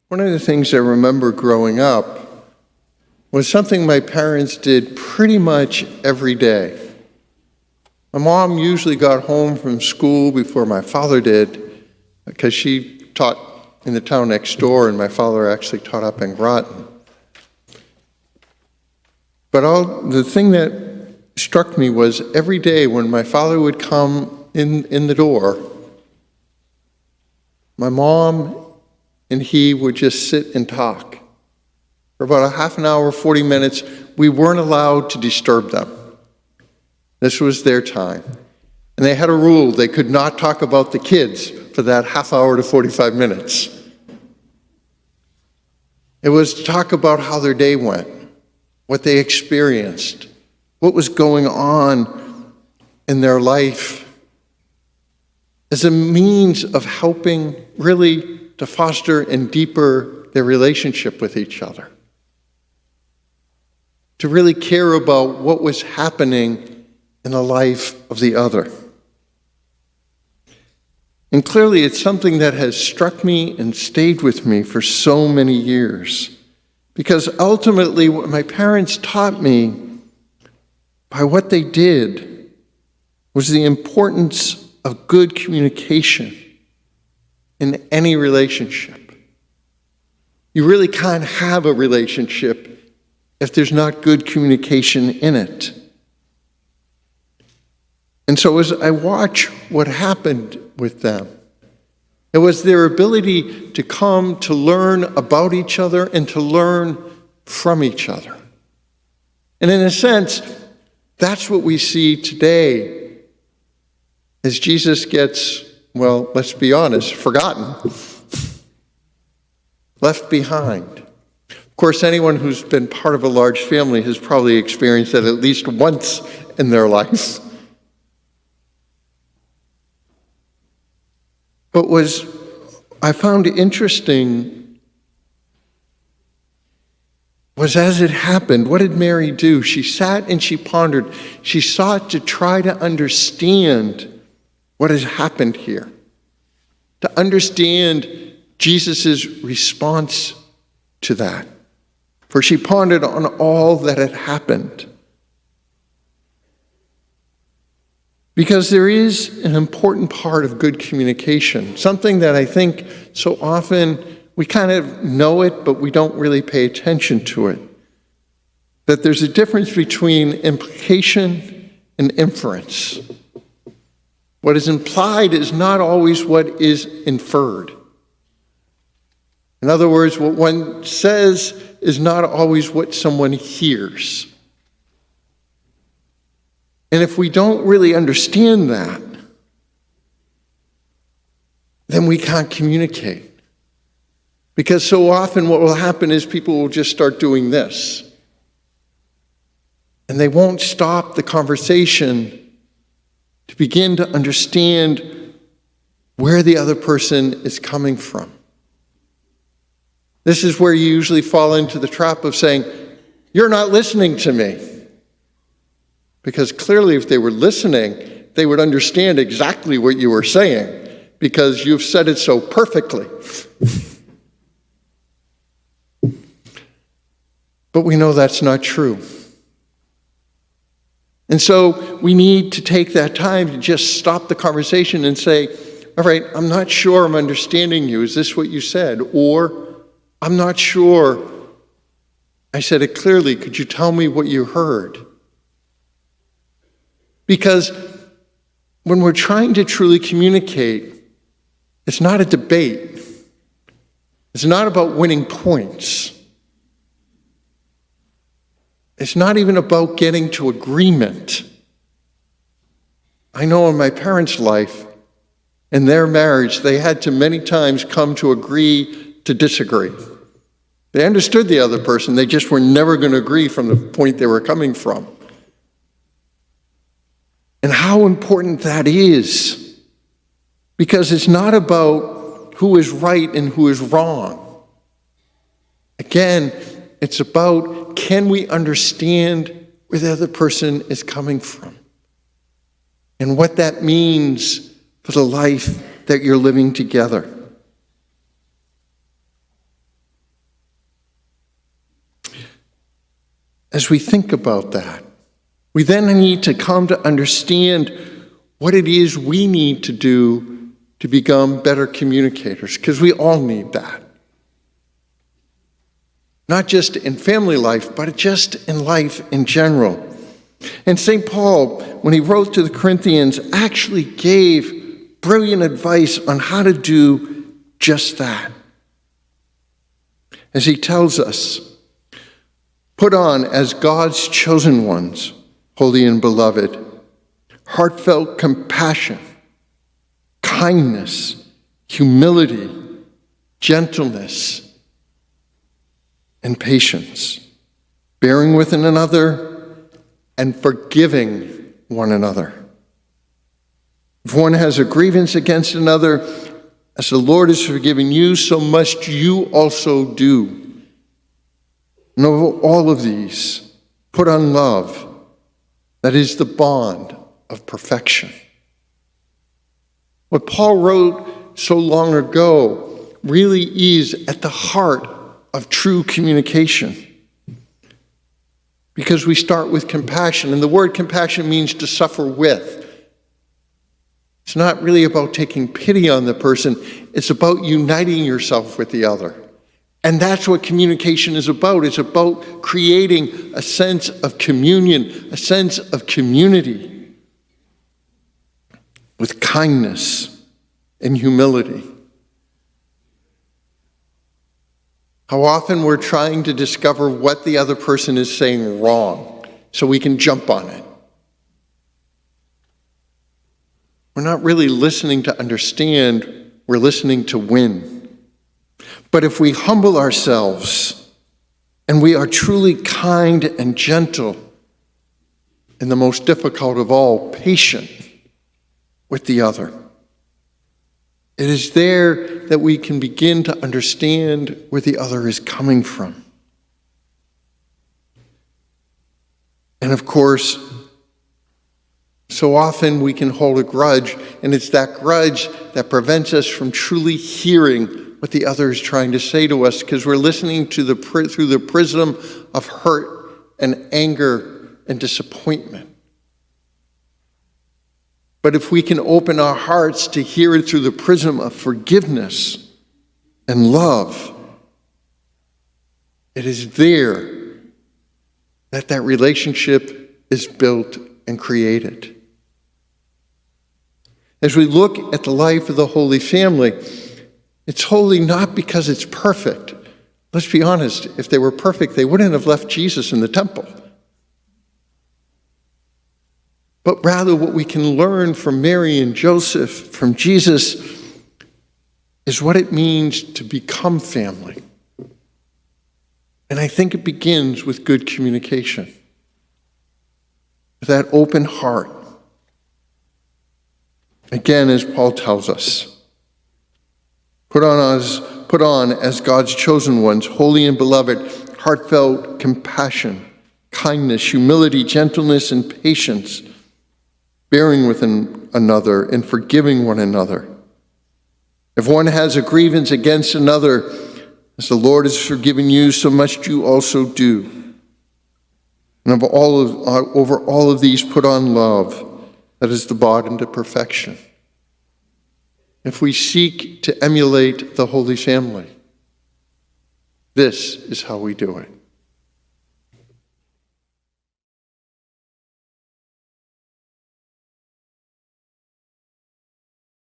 One of the things I remember growing up was something my parents did pretty much every day. My mom usually got home from school before my father did, because she taught in the town next door and my father actually taught up in Groton. But the thing that struck me was every day when my father would come in the door, my mom and he would just sit and talk. For about a half an hour, 40 minutes, we weren't allowed to disturb them. This was their time. And they had a rule: they could not talk about the kids for that half hour to 45 minutes. It was to talk about how their day went, what they experienced, what was going on in their life, as a means of helping really to foster and deeper their relationship with each other. To really care about what was happening in the life of the other. And clearly it's something that has struck me and stayed with me for so many years. Because ultimately what my parents taught me by what they did was the importance of good communication in any relationship. You really can't have a relationship if there's not good communication in it. And so as I watch what happened with them, it was their ability to come to learn about each other and to learn from each other. And in a sense, that's what we see today as Jesus gets, well, let's be honest, forgotten, left behind. Of course, anyone who's been part of a large family has probably experienced that at least once in their life. But what I found interesting was, as it happened, what did Mary do? She sat and she pondered. She sought to try to understand what has happened here, to understand Jesus' response to that. For she pondered on all that had happened. Because there is an important part of good communication, something that I think so often we kind of know it, but we don't really pay attention to it. That there's a difference between implication and inference. What is implied is not always what is inferred. In other words, what one says is not always what someone hears. And if we don't really understand that, then we can't communicate. Because so often what will happen is people will just start doing this. And they won't stop the conversation to begin to understand where the other person is coming from. This is where you usually fall into the trap of saying, "You're not listening to me." Because clearly if they were listening, they would understand exactly what you were saying, because you've said it so perfectly. But we know that's not true. And so we need to take that time to just stop the conversation and say, "All right, I'm not sure I'm understanding you. Is this what you said?" Or, "I'm not sure I said it clearly. Could you tell me what you heard?" Because when we're trying to truly communicate, it's not a debate. It's not about winning points. It's not even about getting to agreement. I know in my parents' life, in their marriage, they had to many times come to agree to disagree. They understood the other person, they just were never going to agree from the point they were coming from. And how important that is. Because it's not about who is right and who is wrong. Again, it's about, can we understand where the other person is coming from? And what that means for the life that you're living together. as we think about that, we then need to come to understand what it is we need to do to become better communicators, because we all need that. Not just in family life, but just in life in general. And St. Paul, when he wrote to the Corinthians, actually gave brilliant advice on how to do just that. As he tells us, put on as God's chosen ones, holy and beloved, heartfelt compassion, kindness, humility, gentleness, and patience, bearing with one another and forgiving one another. If one has a grievance against another, as the Lord has forgiven you, so must you also do. And of all of these, put on love, that is the bond of perfection. What Paul wrote so long ago really is at the heart of true communication. Because we start with compassion, and the word compassion means to suffer with. It's not really about taking pity on the person, it's about uniting yourself with the other. And that's what communication is about. It's about creating a sense of communion, a sense of community with kindness and humility. How often we're trying to discover what the other person is saying wrong so we can jump on it. We're not really listening to understand, we're listening to win. But if we humble ourselves and we are truly kind and gentle, and the most difficult of all, patient with the other, it is there that we can begin to understand where the other is coming from. And of course, so often we can hold a grudge, and it's that grudge that prevents us from truly hearing what the other is trying to say to us, because we're listening to through the prism of hurt and anger and disappointment. But if we can open our hearts to hear it through the prism of forgiveness and love, it is there that that relationship is built and created. As we look at the life of the Holy Family, it's holy not because it's perfect. Let's be honest, if they were perfect, they wouldn't have left Jesus in the temple. But rather what we can learn from Mary and Joseph, from Jesus, is what it means to become family. And I think it begins with good communication, with that open heart. Again, as Paul tells us, put on as God's chosen ones, holy and beloved, heartfelt compassion, kindness, humility, gentleness, and patience, bearing with another and forgiving one another. If one has a grievance against another, as the Lord has forgiven you, so must you also do. And over all of these, put on love, that is the bond of perfection. If we seek to emulate the Holy Family, this is how we do it.